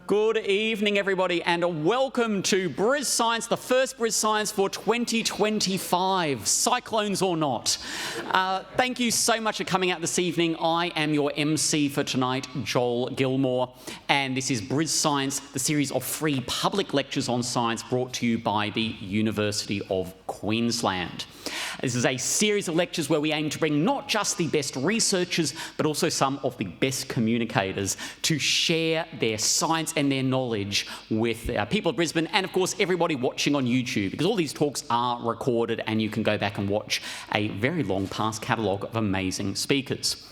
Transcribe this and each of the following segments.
Good evening, everybody, and welcome to BrisScience, the first BrisScience for 2025, cyclones or not. Thank you so much for coming out this evening. I am your MC for tonight, Joel Gilmore, and this is BrisScience, the series of free public lectures on science brought to you by the University of Queensland. This is a series of lectures where we aim to bring not just the best researchers, but also some of the best communicators to share their science and their knowledge with people of Brisbane and, of course, everybody watching on YouTube, because all these talks are recorded and you can go back and watch a very long past catalogue of amazing speakers.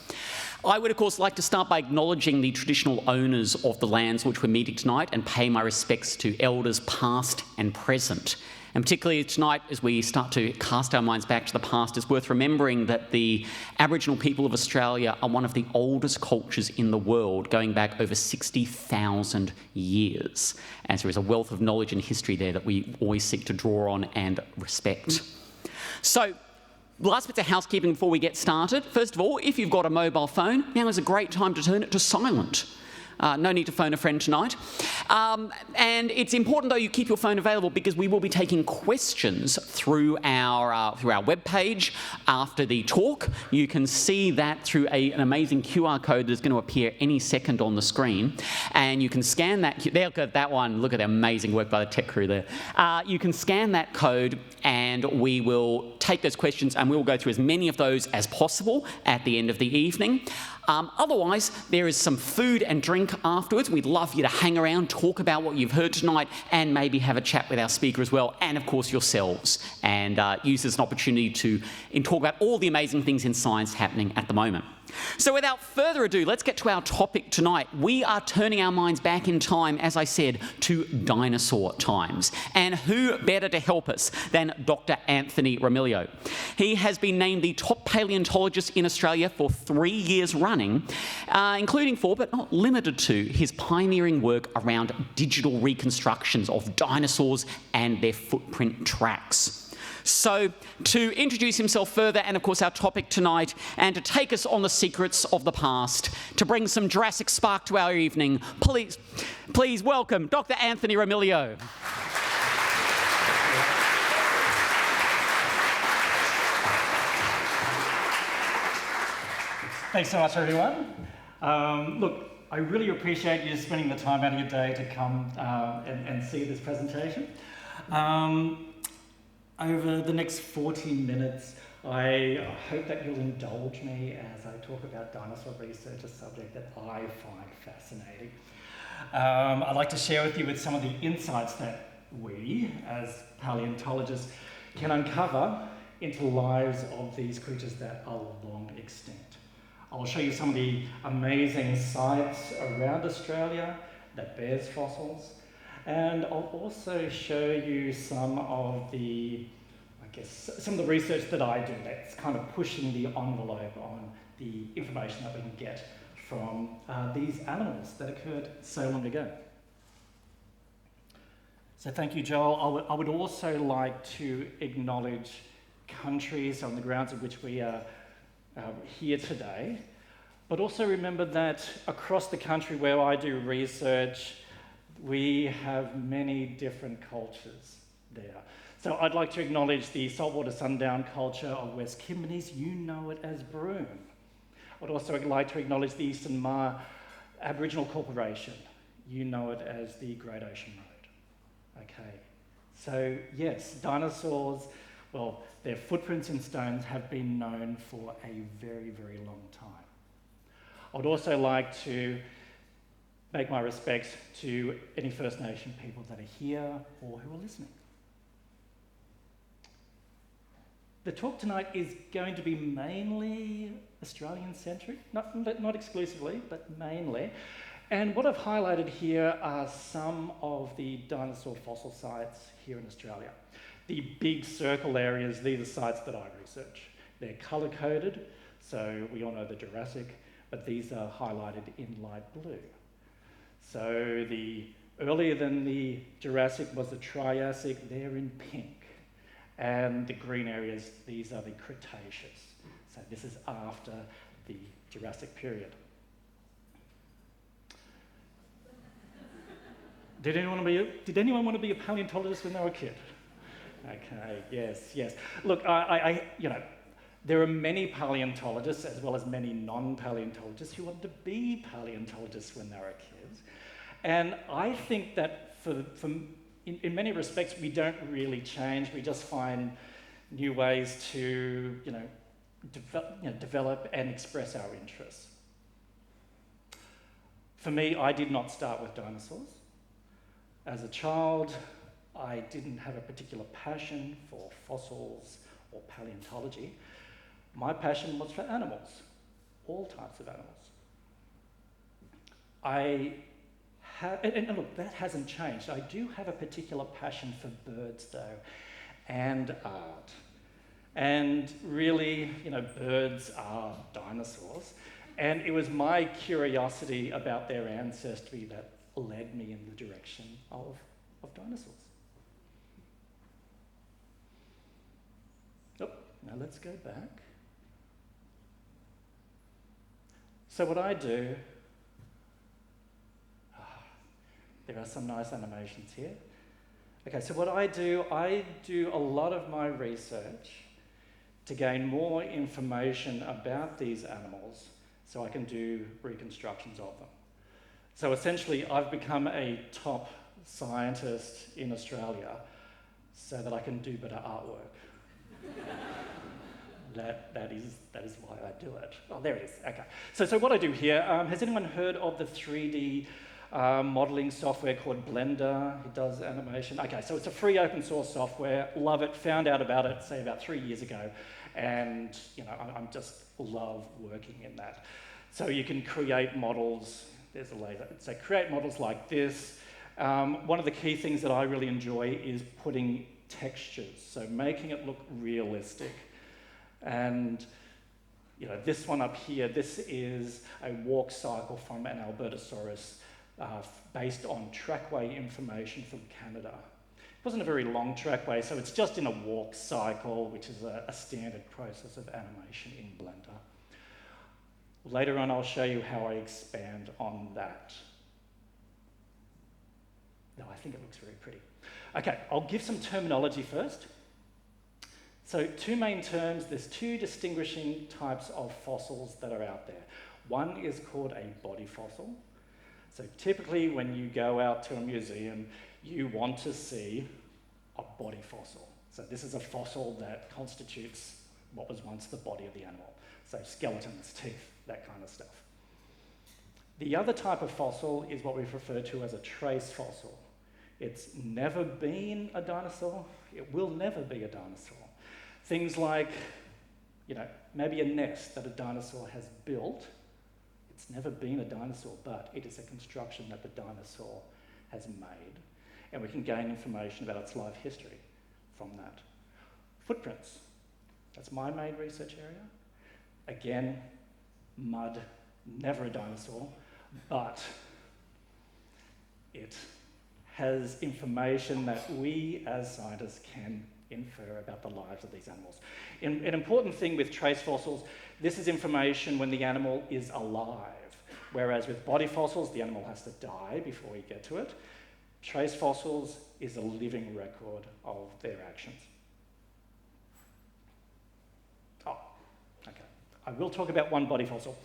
I would, of course, like to start by acknowledging the traditional owners of the lands which we're meeting tonight and pay my respects to elders past and present. And particularly tonight, as we start to cast our minds back to the past, it's worth remembering that the Aboriginal people of Australia are one of the oldest cultures in the world, going back over 60,000 years. And so there is a wealth of knowledge and history there that we always seek to draw on and respect. So, last bit of housekeeping before we get started. First of all, if you've got a mobile phone, now is a great time to turn it to silent. No need to phone a friend tonight. And it's important, though, you keep your phone available, because we will be taking questions through our webpage after the talk. You can see that through an amazing QR code that's going to appear any second on the screen. And you can scan that. There, look at that one. Look at the amazing work by the tech crew there. You can scan that code, and we will take those questions, and we will go through as many of those as possible at the end of the evening. Otherwise, there is some food and drink afterwards. We'd love you to hang around, talk about what you've heard tonight, and maybe have a chat with our speaker as well, and of course yourselves, and use this as an opportunity to talk about all the amazing things in science happening at the moment. So without further ado, let's get to our topic tonight. We are turning our minds back in time, as I said, to dinosaur times. And who better to help us than Dr. Anthony Romilio? He has been named the top paleontologist in Australia for 3 years running, including for, but not limited to, his pioneering work around digital reconstructions of dinosaurs and their footprint tracks. So, to introduce himself further, and of course our topic tonight, and to take us on the secrets of the past, to bring some Jurassic spark to our evening, please welcome Dr. Anthony Romilio. Thanks so much, everyone. Look, I really appreciate you spending the time out of your day to come and see this presentation. Over the next 14 minutes, I hope that you'll indulge me as I talk about dinosaur research, a subject that I find fascinating. I'd like to share with you some of the insights that we, as paleontologists, can uncover into the lives of these creatures that are long extinct. I'll show you some of the amazing sites around Australia that bears fossils. And I'll also show you some of the research that I do that's kind of pushing the envelope on the information that we can get from these animals that occurred so long ago. So thank you, Joel. I would also like to acknowledge countries on the grounds of which we are here today, but also remember that across the country where I do research, we have many different cultures there. So I'd like to acknowledge the saltwater sundown culture of West Kimberleys. You know it as Broome. I'd also like to acknowledge the Eastern Maar Aboriginal Corporation. You know it as the Great Ocean Road. Okay, so yes, dinosaurs, well, their footprints in stones have been known for a very, very long time. I'd also like to make my respects to any First Nation people that are here or who are listening. The talk tonight is going to be mainly Australian-centric, not exclusively, but mainly. And what I've highlighted here are some of the dinosaur fossil sites here in Australia. The big circle areas, these are sites that I research. They're colour-coded, so we all know the Jurassic, but these are highlighted in light blue. So the earlier than the Jurassic was the Triassic, they're in pink. And the green areas, these are the Cretaceous. So this is after the Jurassic period. Did anyone want to be a paleontologist when they were a kid? Okay, yes. Look, there are many paleontologists as well as many non-paleontologists who wanted to be paleontologists when they were kids. And I think that in many respects, we don't really change. We just find new ways to, develop and express our interests. For me, I did not start with dinosaurs. As a child, I didn't have a particular passion for fossils or paleontology. My passion was for animals, all types of animals. And look, that hasn't changed. I do have a particular passion for birds, though, and art. And really, birds are dinosaurs. And it was my curiosity about their ancestry that led me in the direction of dinosaurs. Oh, now let's go back. So what I do, there are some nice animations here. Okay, so what I do a lot of my research to gain more information about these animals so I can do reconstructions of them. So essentially, I've become a top scientist in Australia so that I can do better artwork. That is why I do it. Oh, there it is. Okay. So what I do here, has anyone heard of the 3D modeling software called Blender? It does animation. Okay, so it's a free open source software. Love it. Found out about it, say, about 3 years ago. And, I'm just love working in that. So you can create models. There's a laser. So create models like this. One of the key things that I really enjoy is putting textures, so making it look realistic. And this one up here, this is a walk cycle from an Albertosaurus based on trackway information from Canada. It wasn't a very long trackway, so it's just in a walk cycle, which is a standard process of animation in Blender. Later on, I'll show you how I expand on that. No, I think it looks very pretty. Okay, I'll give some terminology first. So 2 main terms, there's 2 distinguishing types of fossils that are out there. One is called a body fossil. So typically when you go out to a museum, you want to see a body fossil. So this is a fossil that constitutes what was once the body of the animal. So skeletons, teeth, that kind of stuff. The other type of fossil is what we refer to as a trace fossil. It's never been a dinosaur. It will never be a dinosaur. Things like, maybe a nest that a dinosaur has built. It's never been a dinosaur, but it is a construction that the dinosaur has made. And we can gain information about its life history from that. Footprints. That's my main research area. Again, mud, never a dinosaur, but it has information that we as scientists can infer about the lives of these animals. An important thing with trace fossils, this is information when the animal is alive, whereas with body fossils, the animal has to die before we get to it. Trace fossils is a living record of their actions. Oh, okay. I will talk about one body fossil.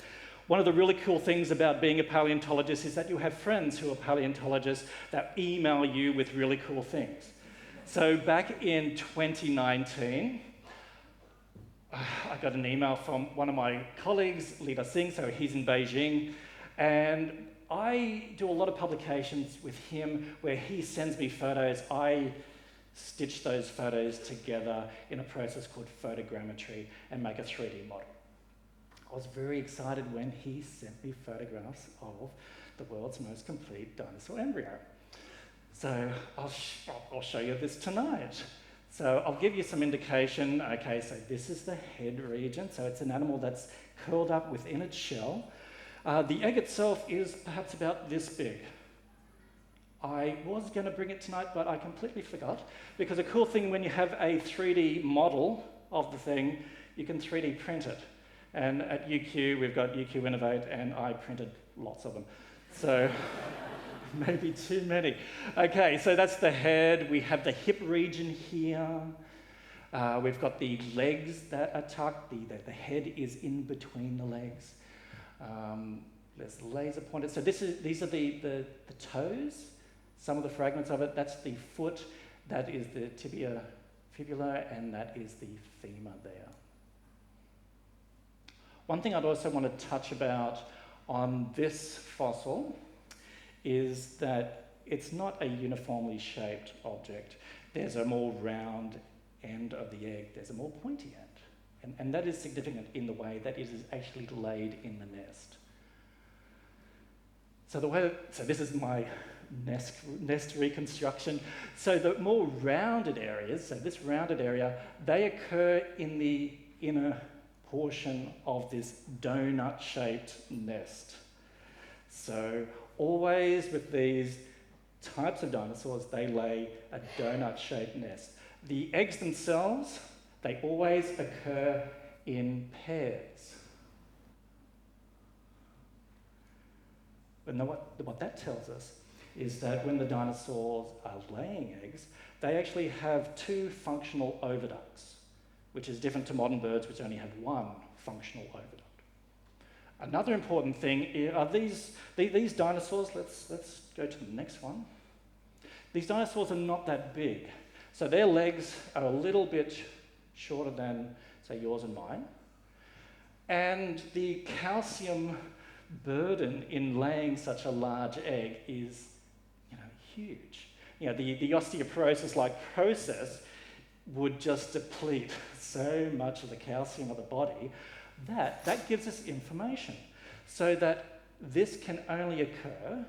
One of the really cool things about being a paleontologist is that you have friends who are paleontologists that email you with really cool things. So back in 2019, I got an email from one of my colleagues, Lita Singh, so he's in Beijing, and I do a lot of publications with him where he sends me photos. I stitch those photos together in a process called photogrammetry and make a 3D model. I was very excited when he sent me photographs of the world's most complete dinosaur embryo. So I'll show you this tonight. So I'll give you some indication. Okay, so this is the head region. So it's an animal that's curled up within its shell. The egg itself is perhaps about this big. I was going to bring it tonight, but I completely forgot. Because a cool thing when you have a 3D model of the thing, you can 3D print it. And at UQ, we've got UQ Innovate, and I printed lots of them. So Maybe too many. Okay, so that's the head. We have the hip region here. We've got the legs that are tucked. The head is in between the legs. There's the laser pointed. So these are the toes. Some of the fragments of it. That's the foot. That is the tibia fibula, and that is the femur there. One thing I'd also want to touch about on this fossil is that it's not a uniformly shaped object. There's a more round end of the egg. There's a more pointy end. And that is significant in the way that it is actually laid in the nest. So this is my nest reconstruction. So the more rounded areas, so this rounded area, they occur in the inner portion of this donut-shaped nest. So always with these types of dinosaurs, they lay a donut-shaped nest. The eggs themselves, they always occur in pairs. And what that tells us is that when the dinosaurs are laying eggs, they actually have two functional oviducts, which is different to modern birds, which only have one functional oviduct. Another important thing are these dinosaurs. Let's go to the next one. These dinosaurs are not that big, so their legs are a little bit shorter than, say, yours and mine. And the calcium burden in laying such a large egg is, huge. The osteoporosis-like process would just deplete so much of the calcium of the body that gives us information. So that this can only occur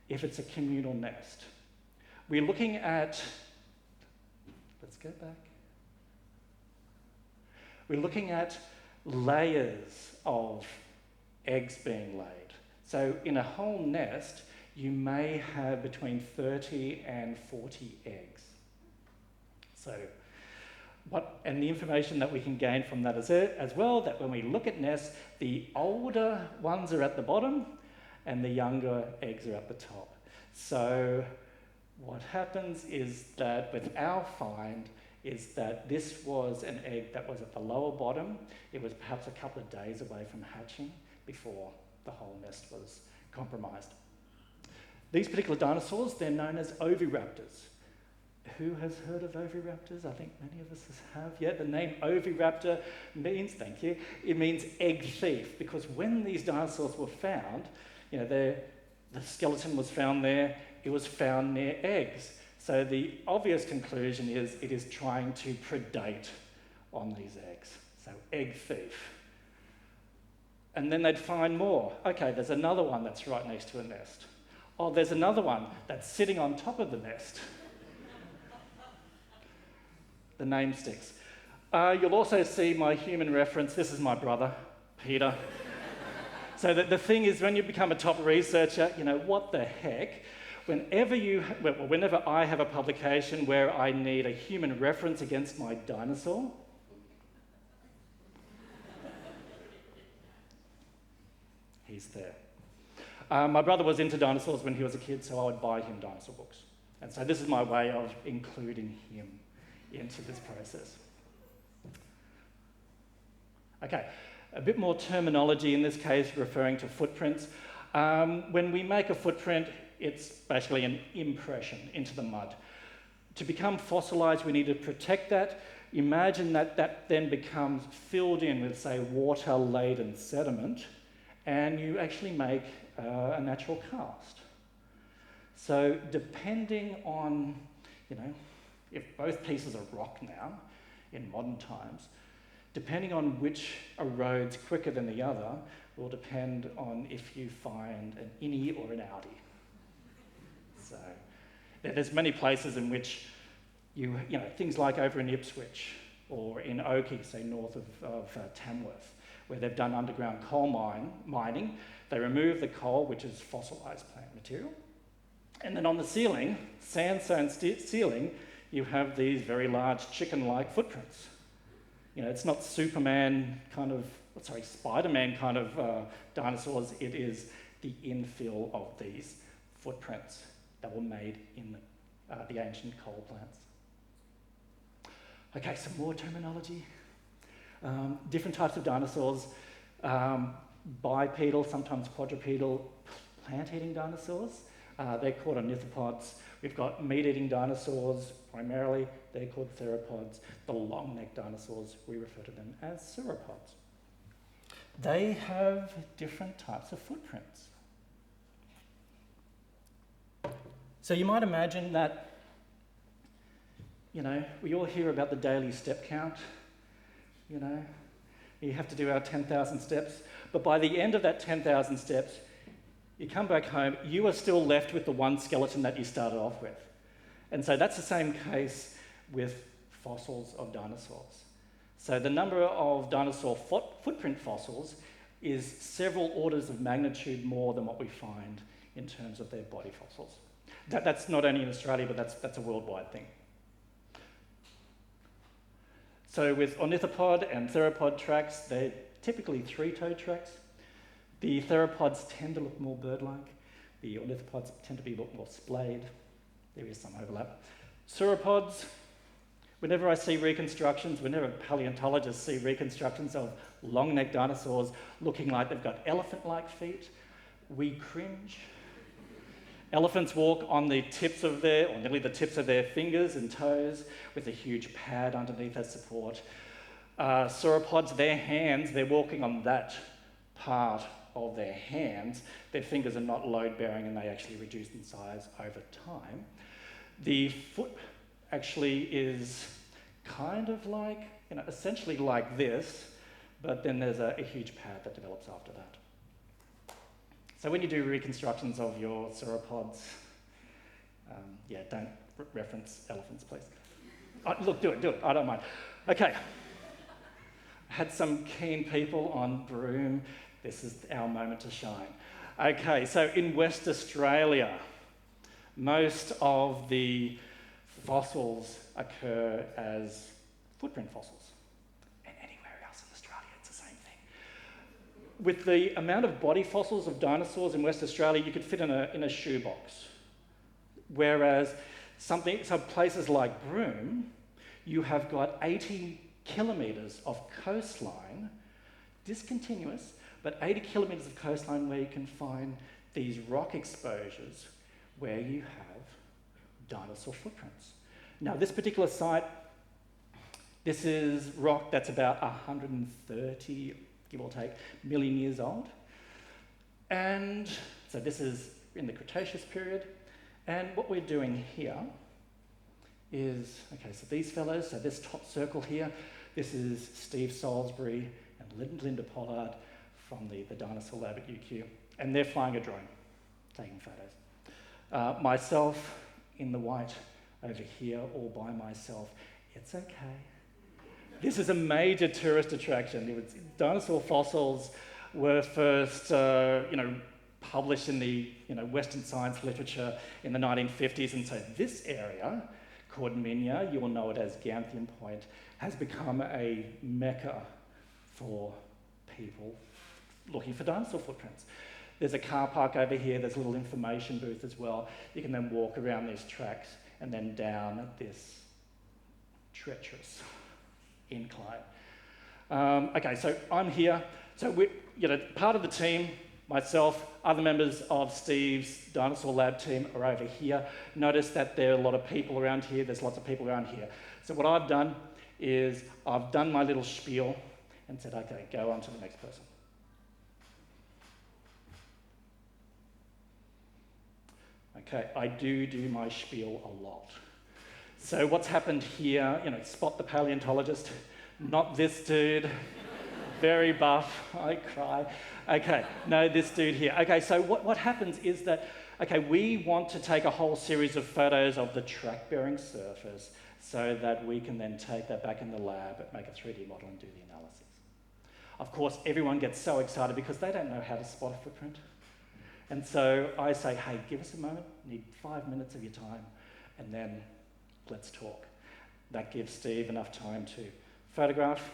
if it's a communal nest. We're looking at, let's go back. We're looking at layers of eggs being laid. So in a whole nest, you may have between 30 and 40 eggs. And the information that we can gain from that is as well, that when we look at nests, the older ones are at the bottom and the younger eggs are at the top. So what happens is that with our find is that this was an egg that was at the lower bottom. It was perhaps a couple of days away from hatching before the whole nest was compromised. These particular dinosaurs, they're known as oviraptors. Who has heard of oviraptors? I think many of us have. Yeah, the name oviraptor means, thank you, it means egg thief, because when these dinosaurs were found, the skeleton was found there, it was found near eggs. So the obvious conclusion is it is trying to predate on these eggs. So egg thief. And then they'd find more. Okay, there's another one that's right next to a nest. Oh, there's another one that's sitting on top of the nest. The name sticks. You'll also see my human reference. This is my brother, Peter. So the thing is, when you become a top researcher, what the heck? Whenever I have a publication where I need a human reference against my dinosaur, he's there. My brother was into dinosaurs when he was a kid, so I would buy him dinosaur books. And so this is my way of including him into this process. Okay, a bit more terminology in this case referring to footprints. When we make a footprint, it's basically an impression into the mud. To become fossilized, we need to protect that. Imagine that then becomes filled in with, say, water-laden sediment, and you actually make a natural cast. So depending on, if both pieces are rock now, in modern times, depending on which erodes quicker than the other will depend on if you find an innie or an outie. So there's many places in which things like over in Ipswich or in Oakey, say north of Tamworth, where they've done underground coal mining. They remove the coal, which is fossilized plant material. And then on the ceiling, sandstone ceiling, you have these very large chicken-like footprints. It's not Spider-Man kind of dinosaurs. It is the infill of these footprints that were made in the ancient coal plants. Okay, some more terminology. Different types of dinosaurs, bipedal, sometimes quadrupedal, plant-eating dinosaurs. They're called ornithopods. We've got meat-eating dinosaurs, primarily. They're called theropods. The long-necked dinosaurs, we refer to them as sauropods. They have different types of footprints. So you might imagine that, we all hear about the daily step count. You have to do our 10,000 steps. But by the end of that 10,000 steps, you come back home, you are still left with the one skeleton that you started off with. And so that's the same case with fossils of dinosaurs. So the number of dinosaur footprint fossils is several orders of magnitude more than what we find in terms of their body fossils. That's not only in Australia, but that's a worldwide thing. So with ornithopod and theropod tracks, they're typically three-toed tracks. The theropods tend to look more bird-like. The ornithopods tend to be a lot more splayed. There is some overlap. Sauropods, whenever I see reconstructions, whenever paleontologists see reconstructions of long-necked dinosaurs looking like they've got elephant-like feet, we cringe. Elephants walk on the tips of or nearly the tips of their fingers and toes with a huge pad underneath as support. Sauropods, their hands, they're walking on that part of their hands. Their fingers are not load-bearing and they actually reduce in size over time. The foot actually is kind of like, essentially like this, but then there's a huge pad that develops after that. So when you do reconstructions of your sauropods, don't reference elephants, please. Look, do it, I don't mind. Okay, had some keen people on Broome. This is our moment to shine. Okay, so in West Australia, most of the fossils occur as footprint fossils. And anywhere else in Australia, it's the same thing. With the amount of body fossils of dinosaurs in West Australia, you could fit in a shoebox. Whereas some places like Broome, you have got 80 kilometres of coastline, discontinuous, but 80 kilometres of coastline where you can find these rock exposures where you have dinosaur footprints. Now, this particular site, this is rock that's about 130, give or take, million years old. And so this is in the Cretaceous period. And what we're doing here is, so these fellows, so this top circle here, this is Steve Salisbury and Linda Pollard from the Dinosaur Lab at UQ. And they're flying a drone, taking photos. Myself in the white over here, all by myself. It's okay. This is a major tourist attraction. Dinosaur fossils were first, published in the Western science literature in the 1950s, and so this area, called Minya, you will know it as Ganthium Point, has become a mecca for people looking for dinosaur footprints. There's a car park over here, there's a little information booth as well. You can then walk around these tracks and then down this treacherous incline. So I'm here. So part of the team, myself, other members of Steve's Dinosaur Lab team are over here. Notice that there are a lot of people around here. There's lots of people around here. So what I've done is I've done my little spiel and said, okay, go on to the next person. Okay, I do my spiel a lot. So what's happened here, spot the paleontologist, not this dude, very buff, I cry. Okay, no, this dude here. Okay, so what happens is that, we want to take a whole series of photos of the track-bearing surface so that we can then take that back in the lab, make a 3D model and do the analysis. Of course, everyone gets so excited because they don't know how to spot a footprint. And so I say, hey, give us a moment, need 5 minutes of your time, and then let's talk. That gives Steve enough time to photograph.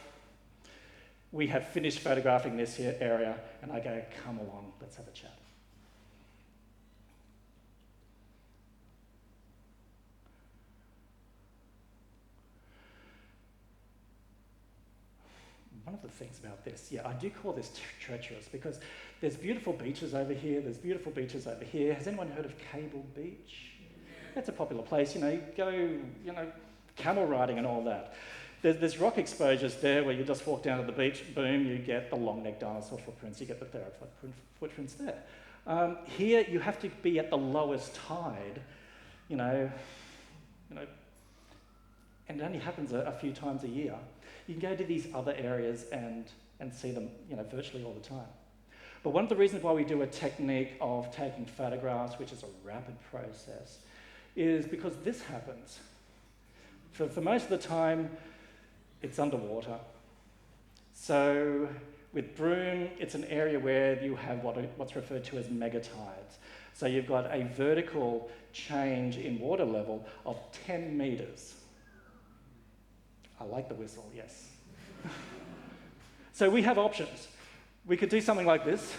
We have finished photographing this area, and I go, come along, let's have a chat. one of the things about this, I do call this treacherous because there's beautiful beaches over here, there's beautiful beaches over here. Has anyone heard of Cable Beach? That's a popular place, you go, camel riding and all that. There's rock exposures there where you just walk down to the beach, boom, you get the long-necked dinosaur footprints, you get the theropod footprints there. Here you have to be at the lowest tide, and it only happens a few times a year. You can go to these other areas and see them, virtually all the time. But one of the reasons why we do a technique of taking photographs, which is a rapid process, is because this happens. For most of the time, it's underwater. So with Broome, it's an area where you have what's referred to as megatides. So you've got a vertical change in water level of 10 meters. I like the whistle, yes. So we have options. We could do something like this.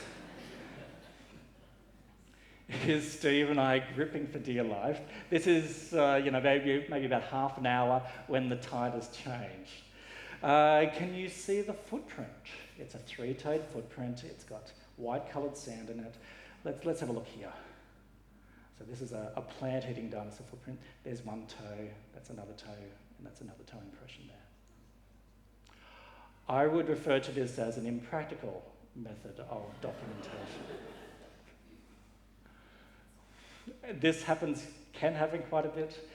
Here's Steve and I gripping for dear life. This is, maybe about half an hour when the tide has changed. Can you see the footprint? It's a 3-toed footprint. It's got white-coloured sand in it. Let's have a look here. So this is a plant-eating dinosaur footprint. There's one toe, that's another toe, and that's another toe impression there. I would refer to this as an impractical method of documentation. This can happen quite a bit,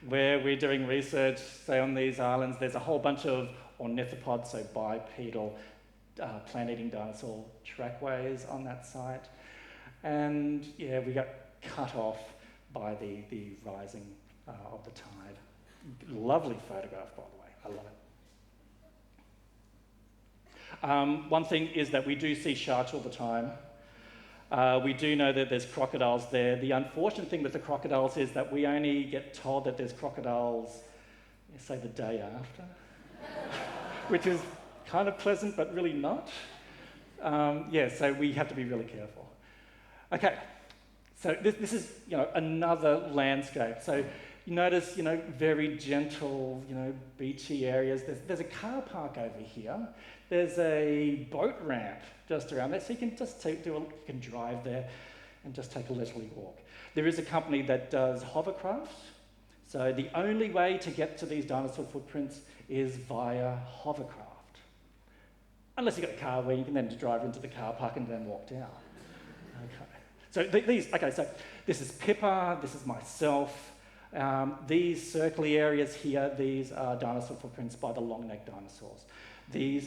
where we're doing research, say on these islands, there's a whole bunch of ornithopods, so bipedal plant-eating dinosaur trackways on that site. And we got cut off by the rising of the tide. Lovely photograph, by the way, I love it. One thing is that we do see sharks all the time. We do know that there's crocodiles there. The unfortunate thing with the crocodiles is that we only get told that there's crocodiles, say, the day after, which is kind of pleasant, but really not. So we have to be really careful. Okay, so this is, another landscape. So you notice, very gentle, beachy areas. There's a car park over here. There's a boat ramp just around there, so you can just you can drive there and just take a leisurely walk. There is a company that does hovercrafts. So the only way to get to these dinosaur footprints is via hovercraft. Unless you've got a car where you can then drive into the car park and then walk down. Okay. So so this is Pippa, this is myself. These circly areas here, these are dinosaur footprints by the long-necked dinosaurs. The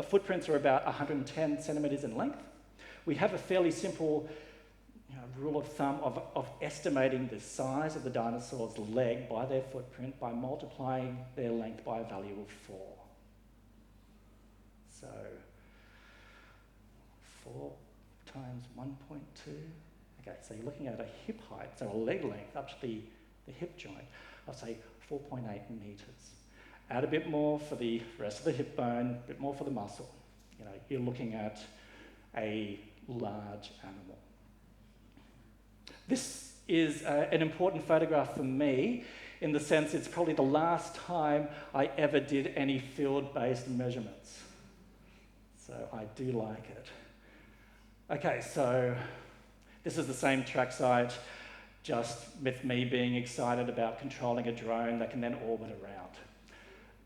footprints are about 110 centimetres in length. We have a fairly simple rule of thumb of estimating the size of the dinosaur's leg by their footprint by multiplying their length by a value of 4. So 4 times 1.2. Okay, so you're looking at a hip height, so a leg length up to the hip joint of, say, 4.8 metres. Add a bit more for the rest of the hip bone, a bit more for the muscle. You're looking at a large animal. This is an important photograph for me in the sense it's probably the last time I ever did any field-based measurements. So I do like it. Okay, so this is the same track site, just with me being excited about controlling a drone that can then orbit around.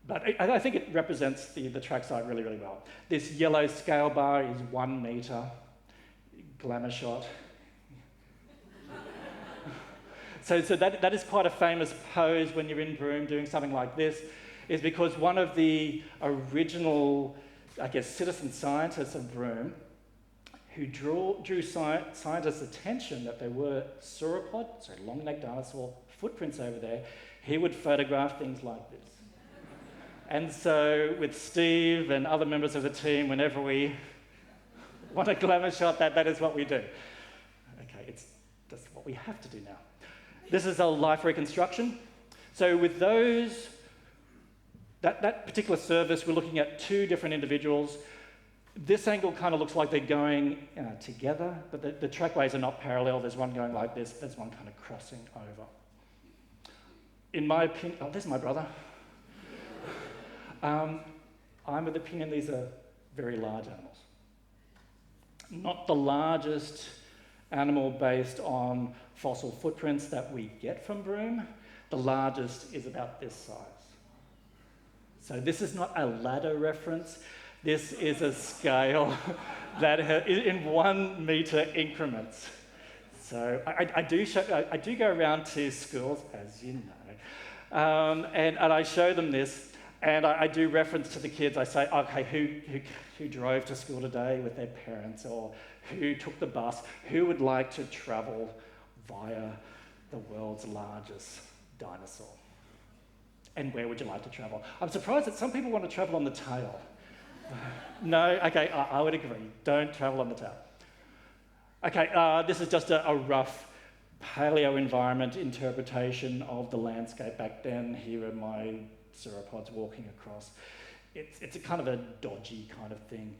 But I think it represents the track site really, really well. This yellow scale bar is 1 metre, glamour shot. So that is quite a famous pose when you're in Broome doing something like this, is because one of the original, citizen scientists of Broome, who drew scientists' attention that there were sauropod, so long-necked dinosaur footprints over there, he would photograph things like this. And so with Steve and other members of the team, whenever we want a glamour shot, that is what we do. Okay, it's just what we have to do now. This is a life reconstruction. So with that particular service, we're looking at 2 different individuals. This angle kind of looks like they're going together, but the trackways are not parallel. There's one going like this, there's one kind of crossing over. In my opinion, there's my brother. I'm of the opinion these are very large animals. Not the largest animal based on fossil footprints that we get from Broome. The largest is about this size. So this is not a ladder reference. This is a scale that in 1 metre increments. So I do go around to schools, as you know, and I show them this, and I do reference to the kids. I say, okay, who drove to school today with their parents, or who took the bus? Who would like to travel via the world's largest dinosaur? And where would you like to travel? I'm surprised that some people want to travel on the tail. No? Okay, I would agree. Don't travel on the tail. Okay, this is just a rough paleo-environment interpretation of the landscape back then. Here are my sauropods walking across. It's a kind of a dodgy kind of thing.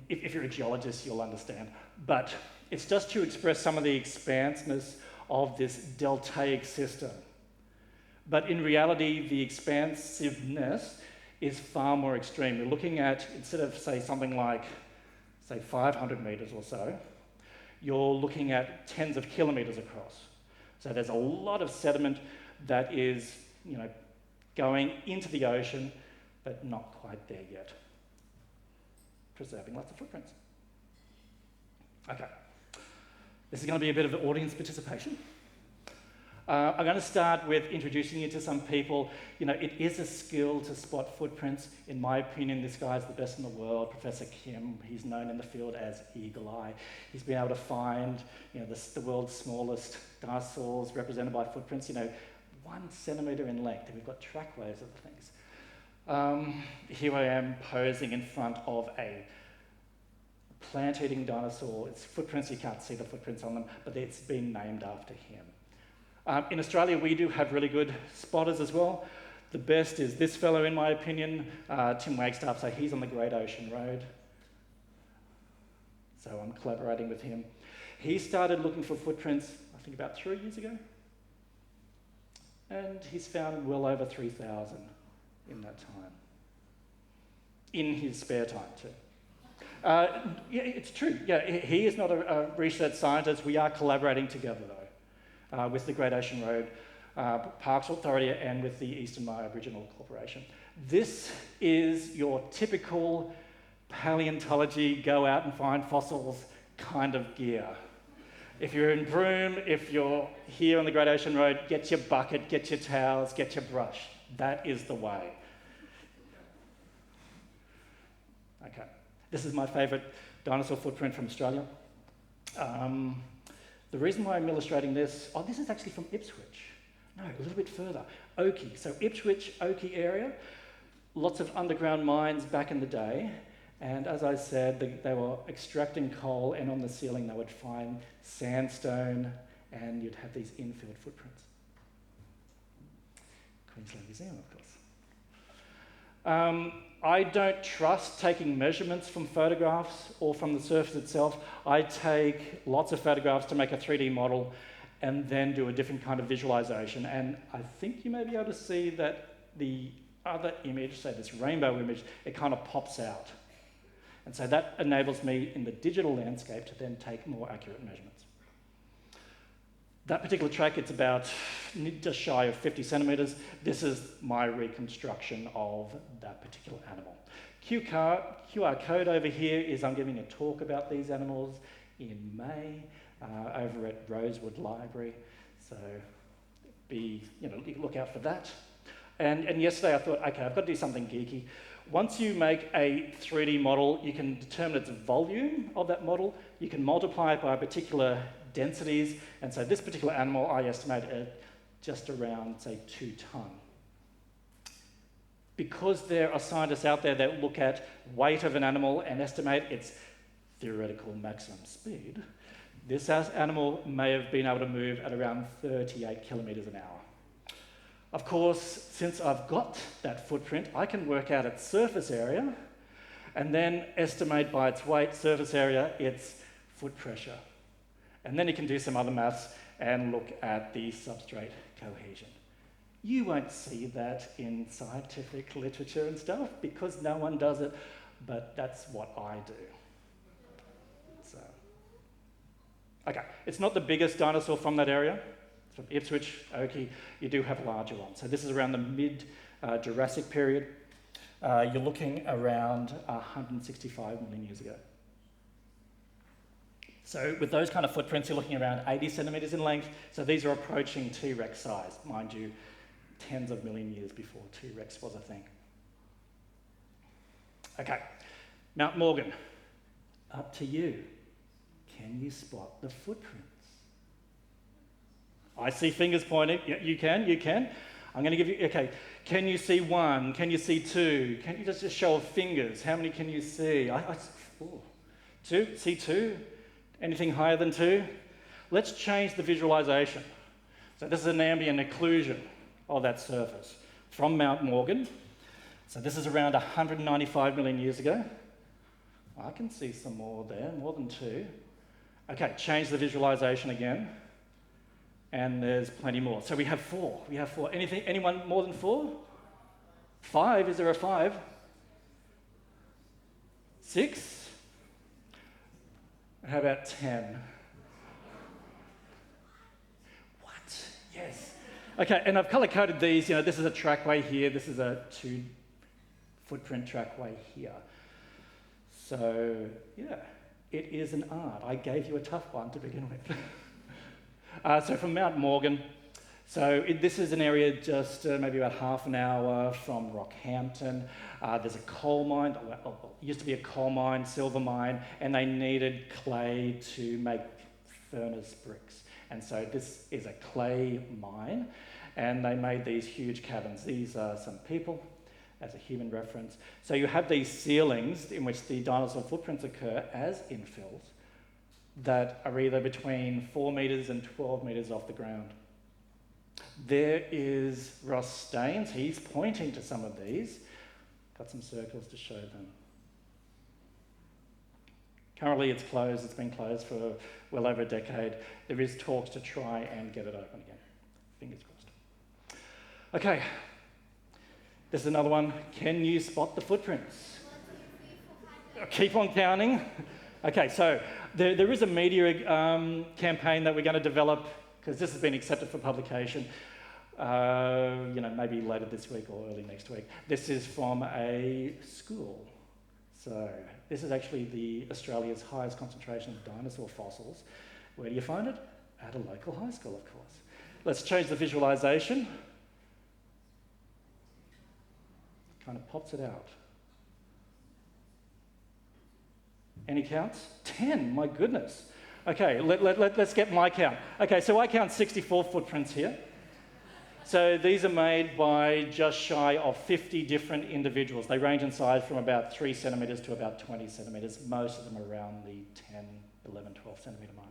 If you're a geologist, you'll understand. But it's just to express some of the expansiveness of this deltaic system. But in reality, the expansiveness is far more extreme. We're looking at, instead of, say, something like, say, 500 metres or so, you're looking at tens of kilometres across. So there's a lot of sediment that is, going into the ocean, but not quite there yet. Preserving lots of footprints. Okay. This is going to be a bit of audience participation. I'm going to start with introducing you to some people. It is a skill to spot footprints. In my opinion, this guy's the best in the world, Professor Kim. He's known in the field as Eagle Eye. He's been able to find, the world's smallest dinosaurs represented by footprints, 1 centimetre in length, and we've got trackways of the things. Here I am posing in front of a plant-eating dinosaur. Its footprints, you can't see the footprints on them, but it's been named after him. In Australia, we do have really good spotters as well. The best is this fellow, in my opinion, Tim Wagstaff, so he's on the Great Ocean Road. So I'm collaborating with him. He started looking for footprints, I think about 3 years ago. And he's found well over 3,000 in that time. In his spare time, too. Yeah, it's true. Yeah, he is not a research scientist. We are collaborating together, though. With the Great Ocean Road Parks Authority and with the Eastern Maya Aboriginal Corporation. This is your typical paleontology, go out and find fossils kind of gear. If you're in Broome, if you're here on the Great Ocean Road, get your bucket, get your towels, get your brush. That is the way. Okay, this is my favourite dinosaur footprint from Australia. The reason why I'm illustrating this, this is actually from Ipswich. No, a little bit further. Oakey. So Ipswich, Oakey area, lots of underground mines back in the day. And as I said, they were extracting coal, and on the ceiling they would find sandstone, and you'd have these infield footprints. Queensland Museum, of course. I don't trust taking measurements from photographs or from the surface itself. I take lots of photographs to make a 3D model and then do a different kind of visualization. And I think you may be able to see that the other image, say this rainbow image, it kind of pops out. And so that enables me in the digital landscape to then take more accurate measurements. That particular track, it's about just shy of 50 centimetres. This is my reconstruction of that particular animal. QR code over here is I'm giving a talk about these animals in May over at Rosewood Library. So look out for that. And yesterday I thought, okay, I've got to do something geeky. Once you make a 3D model, you can determine its volume of that model. You can multiply it by particular densities, and so this particular animal I estimate at just around, say, 2 tonne. Because there are scientists out there that look at weight of an animal and estimate its theoretical maximum speed, this animal may have been able to move at around 38 kilometres an hour. Of course, since I've got that footprint, I can work out its surface area and then estimate by its weight, surface area, its foot pressure. And then you can do some other maths and look at the substrate cohesion. You won't see that in scientific literature and stuff because no one does it, but that's what I do. So, okay, it's not the biggest dinosaur from that area. It's from Ipswich, Oakey. You do have larger ones. So this is around the mid-Jurassic period. You're looking around 165 million years ago. So with those kind of footprints, you're looking around 80 centimetres in length. So these are approaching T-Rex size, mind you, tens of million years before T-Rex was a thing. Okay, Mount Morgan, up to you. Can you spot the footprints? I see fingers pointing. Yeah, you can. I'm going to give you, okay, can you see one? Can you see two? Can you just a show of fingers? How many can you see? Two? See two? Anything higher than two? Let's change the visualization. So this is an ambient occlusion of that surface from Mount Morgan. So this is around 195 million years ago. I can see some more there, more than two. Okay, change the visualization again. And there's plenty more. So we have four. Anyone more than four? Five? Is there a five? Six? How about 10? What? Yes. Okay, and I've color-coded these. This is a trackway here. This is a 2-footprint trackway here. So, yeah, it is an art. I gave you a tough one to begin with. So from Mount Morgan, this is an area just maybe about half an hour from Rockhampton. There's a coal mine, it used to be a coal mine, silver mine, and they needed clay to make furnace bricks. And so this is a clay mine, and they made these huge cabins. These are some people, as a human reference. So you have these ceilings in which the dinosaur footprints occur as infills that are either between 4 metres and 12 metres off the ground. There is Ross Staines. He's pointing to some of these. Got some circles to show them. Currently it's closed. It's been closed for well over a decade. There is talks to try and get it open again. Fingers crossed. Okay. This is another one. Can you spot the footprints? Keep on counting. Okay, so there is a media campaign that we're going to develop because this has been accepted for publication, maybe later this week or early next week. This is from a school. So this is actually Australia's highest concentration of dinosaur fossils. Where do you find it? At a local high school, of course. Let's change the visualization. Kind of pops it out. Any counts? 10, my goodness. Okay, let's get my count. Okay, so I count 64 footprints here. So these are made by just shy of 50 different individuals. They range in size from about 3 centimetres to about 20 centimetres. Most of them around the 10, 11, 12 centimetre mark.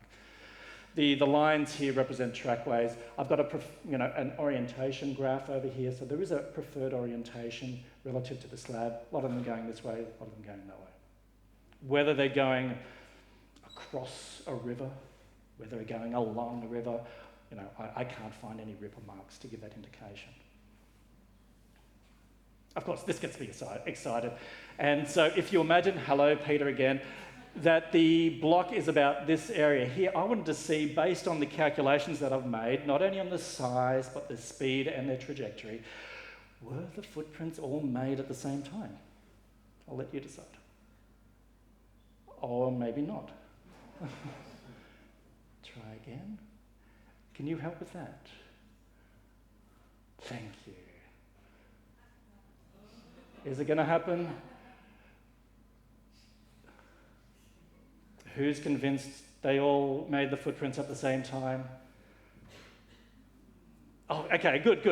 The lines here represent trackways. I've got an orientation graph over here. So there is a preferred orientation relative to the slab. A lot of them going this way, a lot of them going that way. Whether they're going across a river, whether they're going along a river, I can't find any ripper marks to give that indication. Of course, this gets me excited. And so if you imagine, hello, Peter again, that the block is about this area here, I wanted to see, based on the calculations that I've made, not only on the size, but the speed and their trajectory, were the footprints all made at the same time? I'll let you decide. Or maybe not. Try again. Can you help with that? Thank you. Is it going to happen? Who's convinced they all made the footprints at the same time? Oh, okay, good.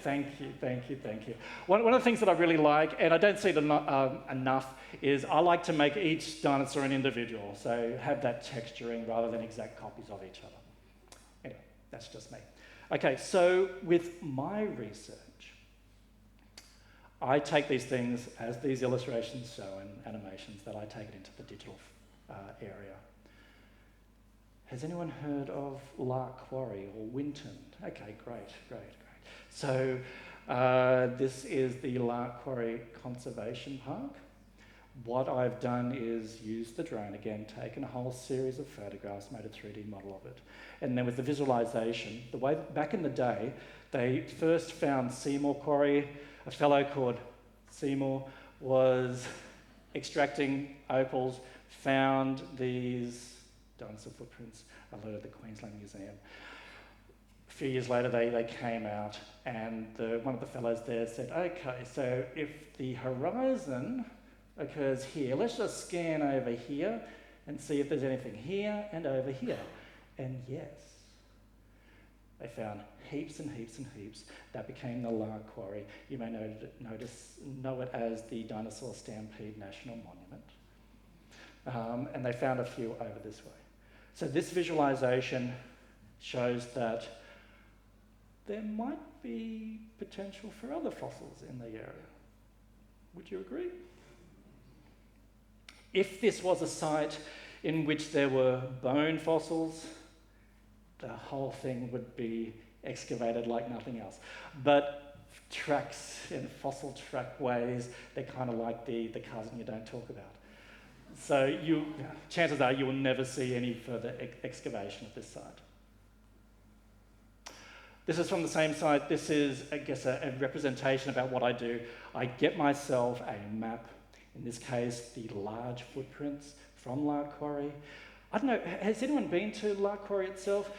Thank you. One of the things that I really like, and I don't see it enough, is I like to make each dinosaur an individual, so have that texturing rather than exact copies of each other. Anyway, that's just me. Okay, so with my research, I take these things as these illustrations show and animations, that I take it into the digital area. Has anyone heard of Lark Quarry or Winton? Okay, great. So this is the Lark Quarry Conservation Park. What I've done is use the drone again, taken a whole series of photographs, made a 3D model of it. And then with the visualization, the way back in the day, they first found Seymour Quarry. A fellow called Seymour was extracting opals, found these dinosaur footprints alerted the Queensland Museum. A few years later, they came out, and one of the fellows there said, okay, so if the horizon occurs here, let's just scan over here and see if there's anything here and over here. And yes, they found heaps and heaps and heaps. That became the Lark Quarry. You may know it as the Dinosaur Stampede National Monument. And they found a few over this way. So this visualization shows that there might be potential for other fossils in the area. Would you agree? If this was a site in which there were bone fossils, the whole thing would be excavated like nothing else. But tracks and fossil trackways, they're kind of like the cousin you don't talk about. So chances are you will never see any further excavation of this site. This is from the same site. This is, I guess, a representation about what I do. I get myself a map, in this case, the large footprints from Lark Quarry. I don't know, has anyone been to Lark Quarry itself?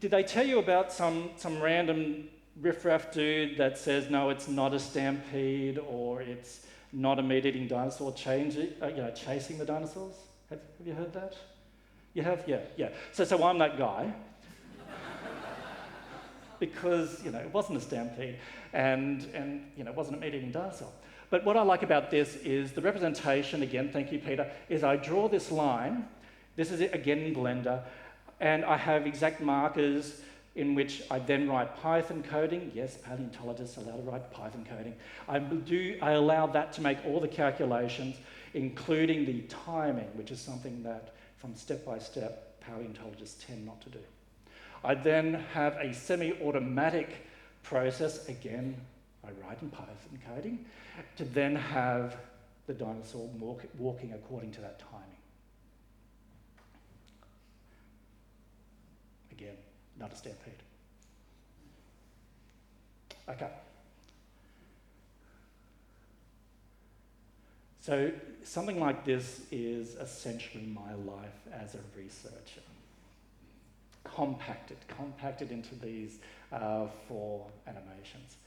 Did they tell you about some random riffraff dude that says, no, it's not a stampede, or it's not a meat-eating dinosaur chasing the dinosaurs? Have you heard that? You have? Yeah. So I'm that guy. Because, it wasn't a stampede, and it wasn't a meat-eating dinosaur. But what I like about this is the representation, again, thank you, Peter, is I draw this line. This is it again in Blender, and I have exact markers in which I then write Python coding. Yes, paleontologists are allowed to write Python coding. I allow that to make all the calculations, including the timing, which is something that, from step by step, paleontologists tend not to do. I then have a semi-automatic process, again, I write in Python coding, to then have the dinosaur walking according to that timing. Again, not a stampede. Okay. So something like this is essentially my life as a researcher. Compacted into these 4 animations.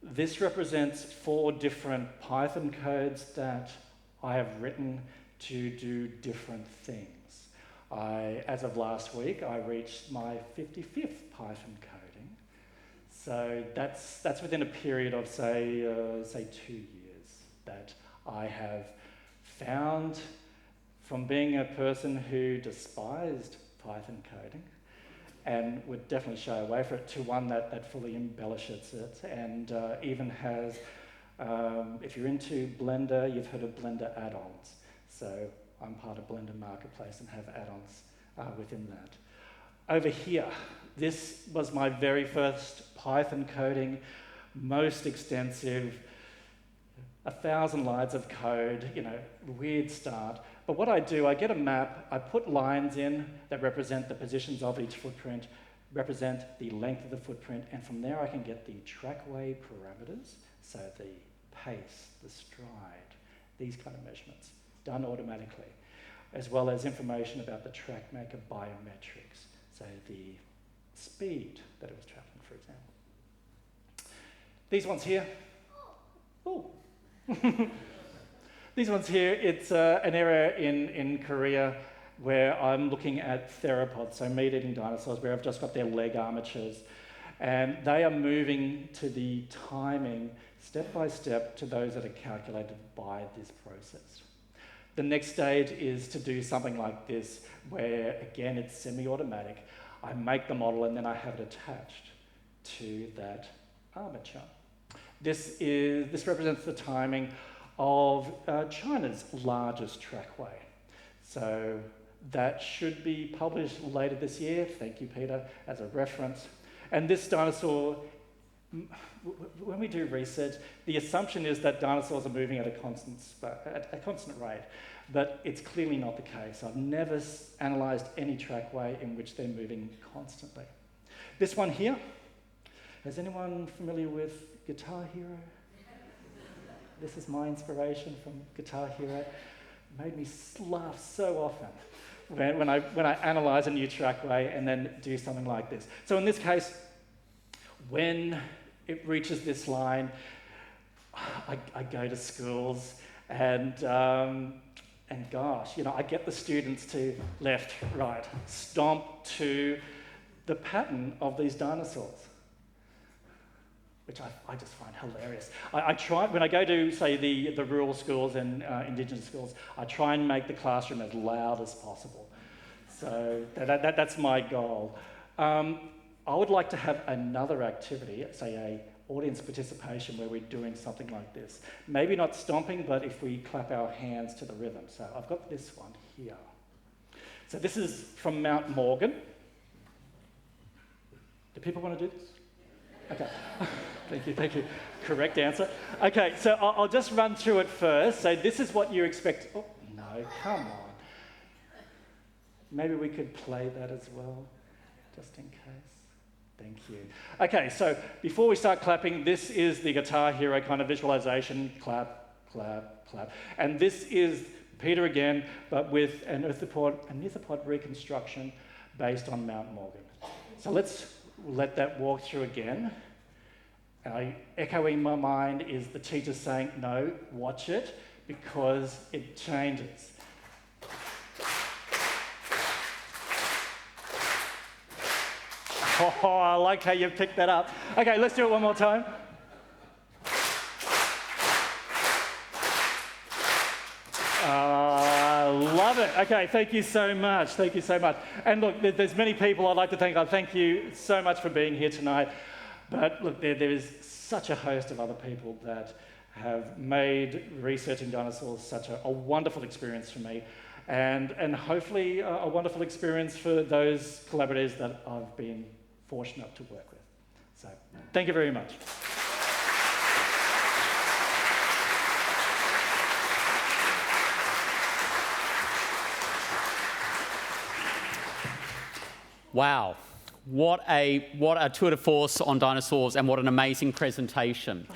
This represents 4 different Python codes that I have written to do different things. As of last week, I reached my 55th Python coding. So that's within a period of, say 2 years, that I have found, from being a person who despised Python coding and would definitely shy away from it, to one that fully embellishes it and even has, if you're into Blender, you've heard of Blender add-ons. So I'm part of Blender Marketplace and have add-ons within that. Over here, this was my very first Python coding, most extensive, 1,000 lines of code, weird start. But what I do, I get a map, I put lines in that represent the positions of each footprint, represent the length of the footprint, and from there I can get the trackway parameters, so the pace, the stride, these kind of measurements, done automatically, as well as information about the track maker biometrics, so the speed that it was traveling, for example. These ones here, these ones here, it's an area in Korea where I'm looking at theropods, so meat-eating dinosaurs, where I've just got their leg armatures. And they are moving to the timing, step by step, to those that are calculated by this process. The next stage is to do something like this, where, again, it's semi-automatic. I make the model and then I have it attached to that armature. This represents the timing of China's largest trackway. So that should be published later this year. Thank you, Peter, as a reference. And this dinosaur when we do research, the assumption is that dinosaurs are moving at a constant rate, but it's clearly not the case. I've never analysed any trackway in which they're moving constantly. This one here, is anyone familiar with Guitar Hero? This is my inspiration from Guitar Hero. It made me laugh so often when I analyse a new trackway and then do something like this. So in this case, when it reaches this line, I go to schools and gosh, I get the students to left, right, stomp to the pattern of these dinosaurs, which I just find hilarious. I try, when I go to, say, the rural schools and Indigenous schools, I try and make the classroom as loud as possible. So that's my goal. I would like to have another activity, say a audience participation, where we're doing something like this. Maybe not stomping, but if we clap our hands to the rhythm. So I've got this one here. So this is from Mount Morgan. Do people want to do this? Okay. Thank you. Correct answer. Okay, so I'll just run through it first. So this is what you expect. Oh, no, come on. Maybe we could play that as well, just in case. Thank you. Okay, so before we start clapping, this is the Guitar Hero kind of visualization. Clap, clap, clap. And this is Peter again, but with an orthopod reconstruction based on Mount Morgan. So let's let that walk through again. Echoing in my mind is the teacher saying, no, watch it, because it changes. Oh, I like how you picked that up. Okay, let's do it one more time. Love it. Okay, thank you so much. Thank you so much. And look, there's many people I'd like to thank. I thank you so much for being here tonight. But look, there is such a host of other people that have made researching dinosaurs such a wonderful experience for me. And hopefully a wonderful experience for those collaborators that I've been fortunate to work with. So thank you very much. Wow. What a tour de force on dinosaurs, and what an amazing presentation.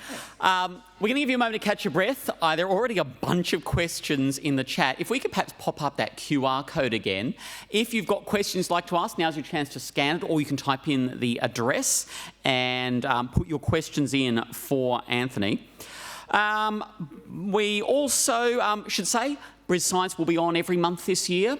We're going to give you a moment to catch your breath. There are already a bunch of questions in the chat. If we could perhaps pop up that QR code again. If you've got questions you'd like to ask, now's your chance to scan it, or you can type in the address and put your questions in for Anthony. We also should say BrisScience will be on every month this year,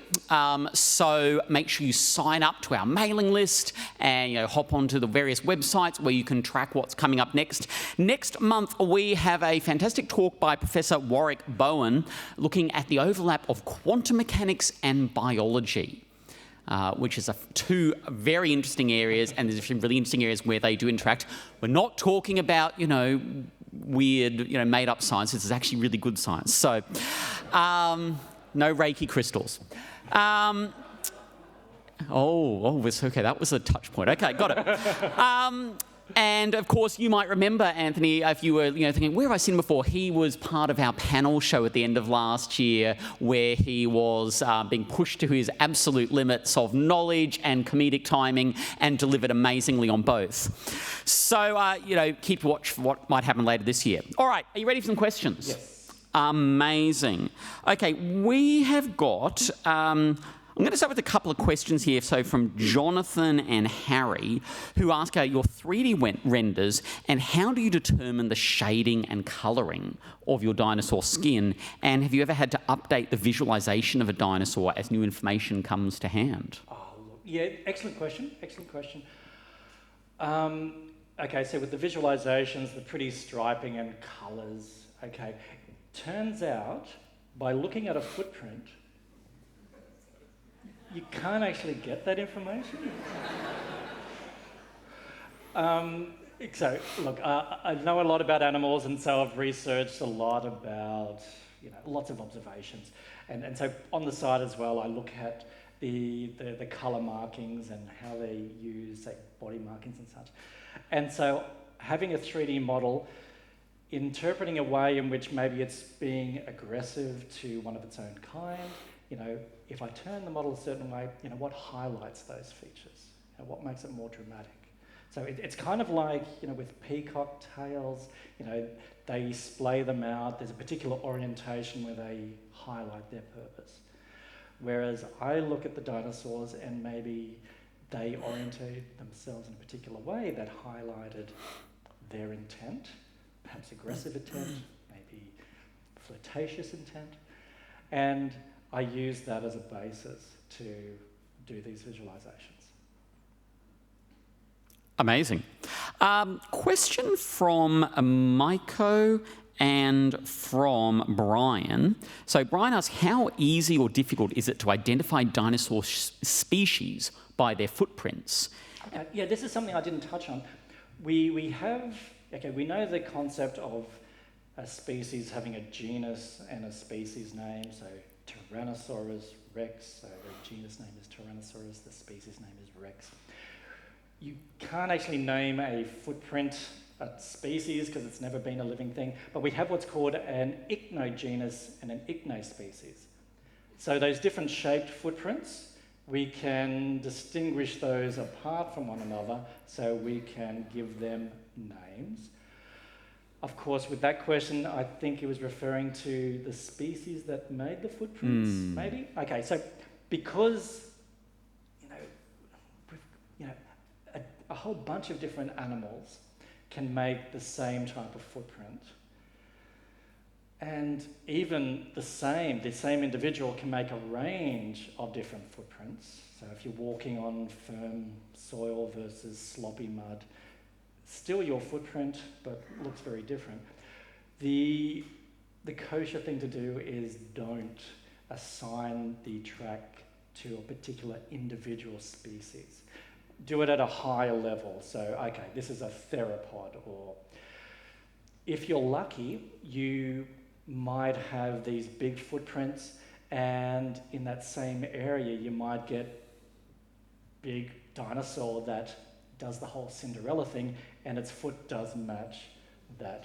so make sure you sign up to our mailing list and hop onto the various websites where you can track what's coming up next. Next month we have a fantastic talk by Professor Warwick Bowen looking at the overlap of quantum mechanics and biology. Which is two very interesting areas, and there's some really interesting areas where they do interact. We're not talking about, weird, made-up science. This is actually really good science. So, no Reiki crystals. It's okay. That was a touch point. Okay, got it. And of course, you might remember Anthony, if you were thinking, where have I seen him before? He was part of our panel show at the end of last year, where he was being pushed to his absolute limits of knowledge and comedic timing, and delivered amazingly on both. So, keep watch for what might happen later this year. All right, are you ready for some questions? Yes. Amazing. Okay, we have got... I'm going to start with a couple of questions here. So from Jonathan and Harry, who ask your 3D renders, and how do you determine the shading and colouring of your dinosaur skin? And have you ever had to update the visualisation of a dinosaur as new information comes to hand? Yeah, excellent question. Okay, so with the visualizations, the pretty striping and colours, okay, turns out by looking at a footprint, you can't actually get that information. So, look, I know a lot about animals, and so I've researched a lot about, lots of observations. And so on the side as well, I look at the colour markings and how they use, say, body markings and such. And so having a 3D model, interpreting a way in which maybe it's being aggressive to one of its own kind. You know, if I turn the model a certain way, you know, what highlights those features? You know, what makes it more dramatic? So it's kind of like, you know, with peacock tails, you know, they splay them out. There's a particular orientation where they highlight their purpose. Whereas I look at the dinosaurs and maybe they orientate themselves in a particular way that highlighted their intent, perhaps aggressive intent, maybe flirtatious intent. And I use that as a basis to do these visualizations. Amazing. Question from Maiko and from Brian. So Brian asks, how easy or difficult is it to identify dinosaur species by their footprints? Okay, yeah, this is something I didn't touch on. We know the concept of a species having a genus and a species name. So Tyrannosaurus rex, so the genus name is Tyrannosaurus, the species name is Rex. You can't actually name a footprint a species because it's never been a living thing, but we have what's called an ichnogenus and an ichnospecies. So those different shaped footprints, we can distinguish those apart from one another, so we can give them names. Of course, with that question, I think he was referring to the species that made the footprints, maybe? Okay, so because, a whole bunch of different animals can make the same type of footprint. And even the same individual can make a range of different footprints. So if you're walking on firm soil versus sloppy mud, still your footprint, but looks very different. The kosher thing to do is don't assign the track to a particular individual species. Do it at a higher level. So, okay, this is a theropod, or if you're lucky, you might have these big footprints, and in that same area, you might get big dinosaur that does the whole Cinderella thing, and its foot does match that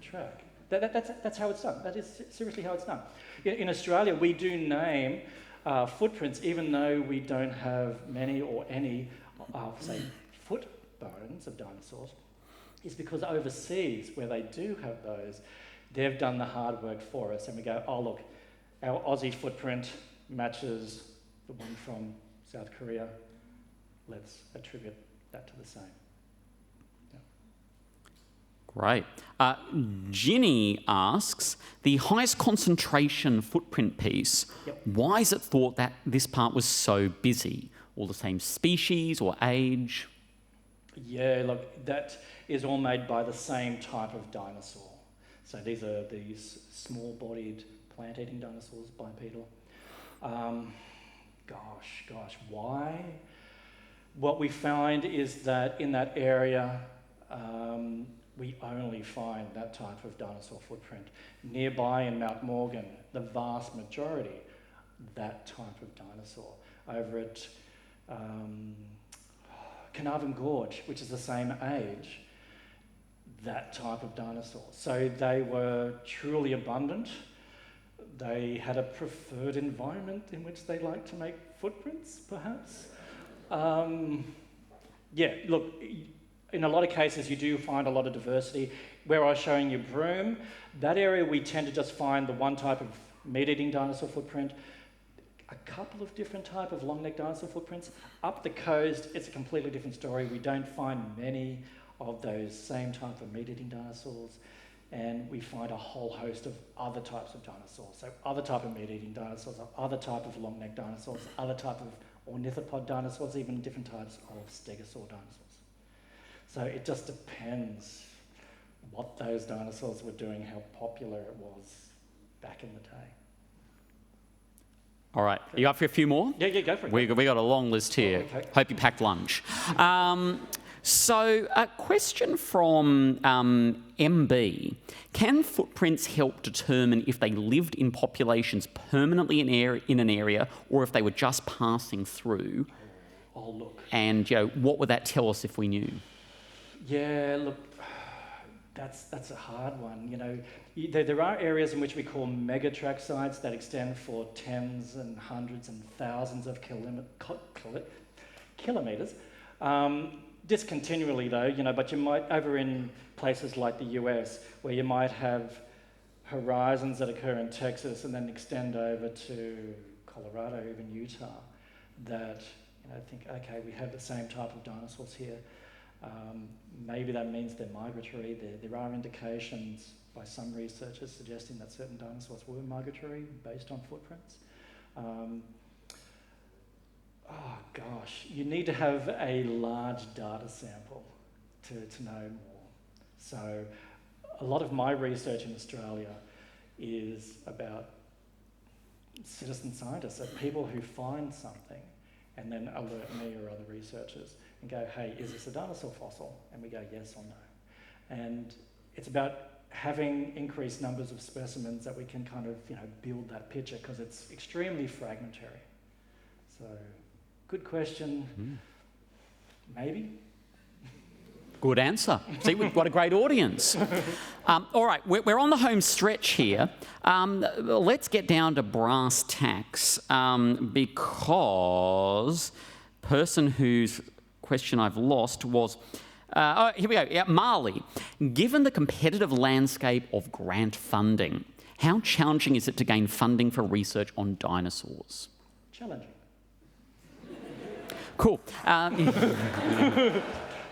track. That's how it's done. That is seriously how it's done. In Australia, we do name footprints, even though we don't have many or any say, foot bones of dinosaurs, is because overseas, where they do have those, they've done the hard work for us, and we go, oh look, our Aussie footprint matches the one from South Korea. Let's attribute that to the same. Yeah. Great. Ginny asks, the highest concentration footprint piece, why is it thought that this part was so busy? All the same species or age? Yeah, look, that is all made by the same type of dinosaur. So these are these small-bodied plant-eating dinosaurs, bipedal. Gosh, why? What we find is that in that area, we only find that type of dinosaur footprint. Nearby in Mount Morgan, the vast majority, that type of dinosaur. Over at Carnarvon Gorge, which is the same age, that type of dinosaur. So they were truly abundant. They had a preferred environment in which they liked to make footprints, perhaps. Yeah, look, in a lot of cases you do find a lot of diversity. Where I was showing you Broome, that area we tend to just find the one type of meat-eating dinosaur footprint, a couple of different type of long-necked dinosaur footprints. Up the coast, it's a completely different story. We don't find many of those same type of meat-eating dinosaurs, and we find a whole host of other types of dinosaurs. So other type of meat-eating dinosaurs, other type of long-necked dinosaurs, other type of ornithopod dinosaurs, even different types of stegosaur dinosaurs. So it just depends what those dinosaurs were doing, how popular it was back in the day. All right, are you up for a few more? Yeah, go for it. We got a long list here. Oh, okay. Hope you packed lunch. So a question from MB. Can footprints help determine if they lived in populations permanently in an area or if they were just passing through? Oh, look. And what would that tell us if we knew? Yeah, look, That's a hard one. You know, there are areas in which we call megatrack sites that extend for tens and hundreds and thousands of kilometers. Discontinually though, you know, but you might, over in places like the US, where you might have horizons that occur in Texas and then extend over to Colorado, even Utah, that, you know, think, okay, we have the same type of dinosaurs here. Maybe that means they're migratory. There are indications by some researchers suggesting that certain dinosaurs were migratory based on footprints. Oh gosh, you need to have a large data sample to know more. So a lot of my research in Australia is about citizen scientists, so people who find something and then alert me or other researchers and go, hey, is this a dinosaur fossil? And we go, yes or no. And it's about having increased numbers of specimens that we can kind of, you know, build that picture, because it's extremely fragmentary. So, good question. Maybe. Good answer. See, we've got a great audience. All right, we're on the home stretch here. Let's get down to brass tacks, because person whose question I've lost was, here we go, yeah, Marley. Given the competitive landscape of grant funding, how challenging is it to gain funding for research on dinosaurs? Challenging. Cool.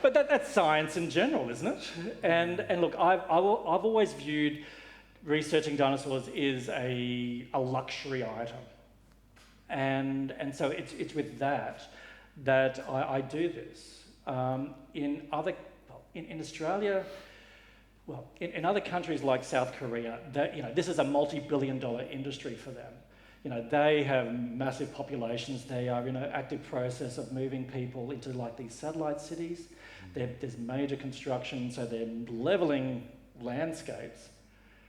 But that's science in general, isn't it? And look, I've always viewed researching dinosaurs is a luxury item, and so it's with that I do this. In Australia, well, in other countries like South Korea, that, you know, this is a multi-billion-dollar industry for them. You know, they have massive populations. They are in an active process of moving people into like these satellite cities. There's major construction, so they're levelling landscapes.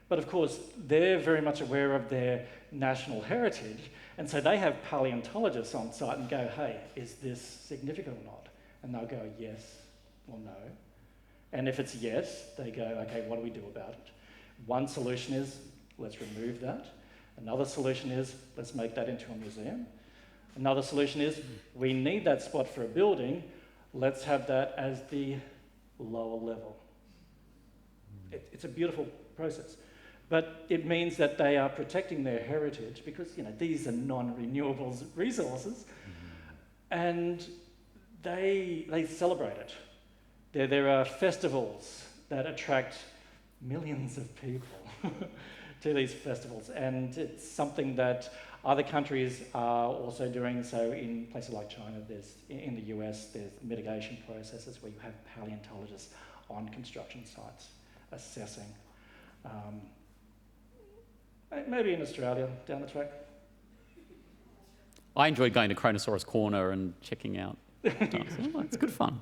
But of course, they're very much aware of their national heritage, and so they have paleontologists on site and go, hey, is this significant or not? And they'll go, yes or no. And if it's yes, they go, okay, what do we do about it? One solution is, let's remove that. Another solution is, let's make that into a museum. Another solution is, we need that spot for a building, let's have that as the lower level. It's a beautiful process. But it means that they are protecting their heritage, because, you know, these are non-renewable resources, and they celebrate it. There are festivals that attract millions of people to these festivals, and it's something that other countries are also doing. So in places like China, in the US, there's mitigation processes where you have paleontologists on construction sites assessing. Maybe in Australia down the track. I enjoyed going to Kronosaurus Corner and checking out dinosaurs. It's good fun.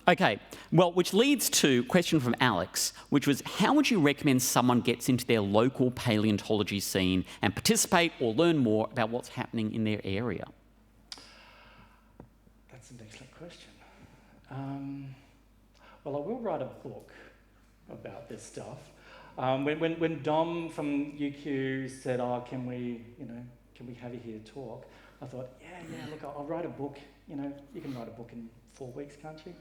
Okay, well, which leads to a question from Alex, which was, how would you recommend someone gets into their local paleontology scene and participate or learn more about what's happening in their area? That's an excellent question. Well, I will write a book about this stuff. When Dom from UQ said, oh, can we have you here talk? I thought, yeah, look, I'll write a book. You know, you can write a book in 4 weeks, can't you?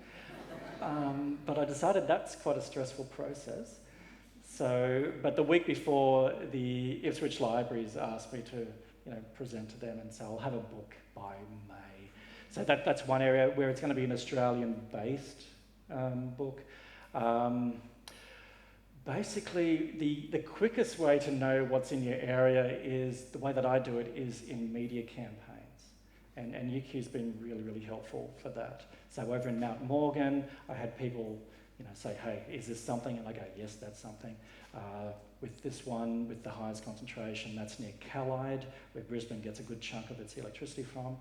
But I decided that's quite a stressful process. So, but the week before, the Ipswich Libraries asked me to, you know, present to them, and so I'll have a book by May. So that's one area where it's going to be an Australian-based book. Basically, the quickest way to know what's in your area is, the way that I do it, is in media campaigns. And UQ's been really, really helpful for that. So over in Mount Morgan, I had people, you know, say, hey, is this something? And I go, yes, that's something. With this one, with the highest concentration, that's near Callide, where Brisbane gets a good chunk of its electricity from.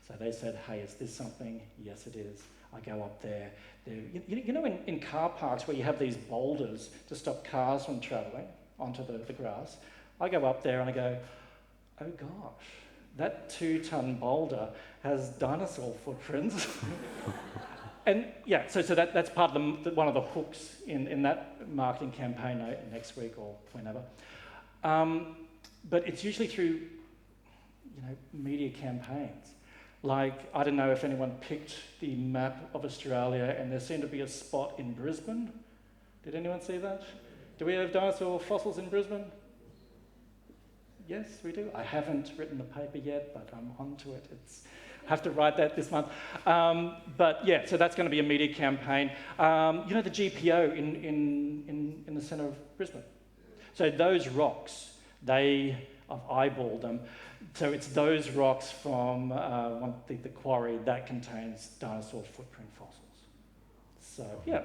So they said, hey, is this something? Yes, it is. I go up there. You know, in car parks where you have these boulders to stop cars from travelling onto the grass, I go up there and I go, oh gosh, that 2-ton boulder has dinosaur footprints. And yeah, so that's part of one of the hooks in that marketing campaign next week or whenever. But it's usually through, media campaigns. Like, I don't know if anyone picked the map of Australia, and there seemed to be a spot in Brisbane. Did anyone see that? Do we have dinosaur fossils in Brisbane? Yes, we do. I haven't written the paper yet, but I'm onto it. I have to write that this month. But yeah, so that's going to be a media campaign. The GPO in the centre of Brisbane. So those rocks, I've eyeballed them. So it's those rocks from the quarry that contains dinosaur footprint fossils. So yeah,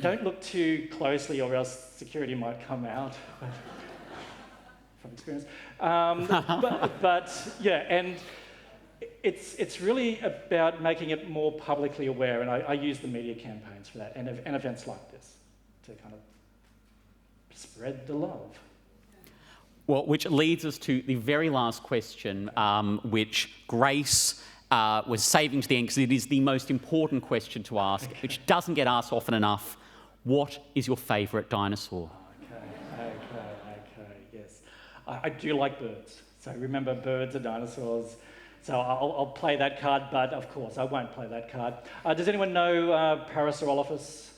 don't look too closely or else security might come out. From experience. But yeah, and it's really about making it more publicly aware, and I use the media campaigns for that, and events like this to kind of spread the love. Well, which leads us to the very last question, which Grace was saving to the end because it is the most important question to ask, which doesn't get asked often enough. What is your favourite dinosaur? Okay, yes. I do like birds. So remember, birds are dinosaurs. So I'll play that card, but of course I won't play that card. Does anyone know Parasaurolophus?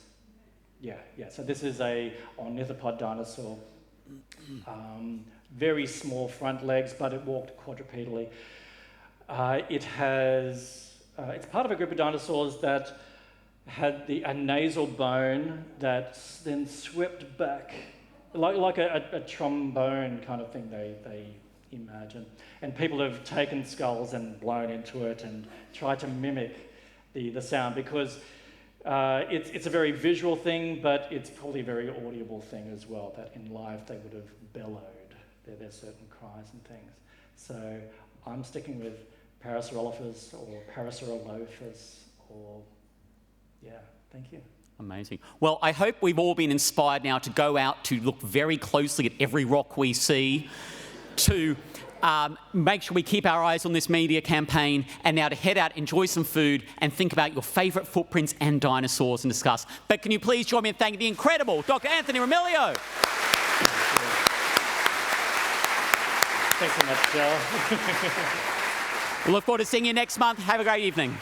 Yeah. So this is a ornithopod dinosaur. Very small front legs, but it walked quadrupedally. It's part of a group of dinosaurs that had a nasal bone that then swept back, like a trombone kind of thing they imagine. And people have taken skulls and blown into it and tried to mimic the sound because it's a very visual thing, but it's probably a very audible thing as well, that in live they would have bellowed. There's certain cries and things. So I'm sticking with Parasaurolophus or Parasaurolophus or, thank you. Amazing. Well, I hope we've all been inspired now to go out to look very closely at every rock we see, to make sure we keep our eyes on this media campaign, and now to head out, enjoy some food, and think about your favourite footprints and dinosaurs and discuss. But can you please join me in thanking the incredible Dr. Anthony Romilio? Thanks so much, Joe. We look forward to seeing you next month. Have a great evening.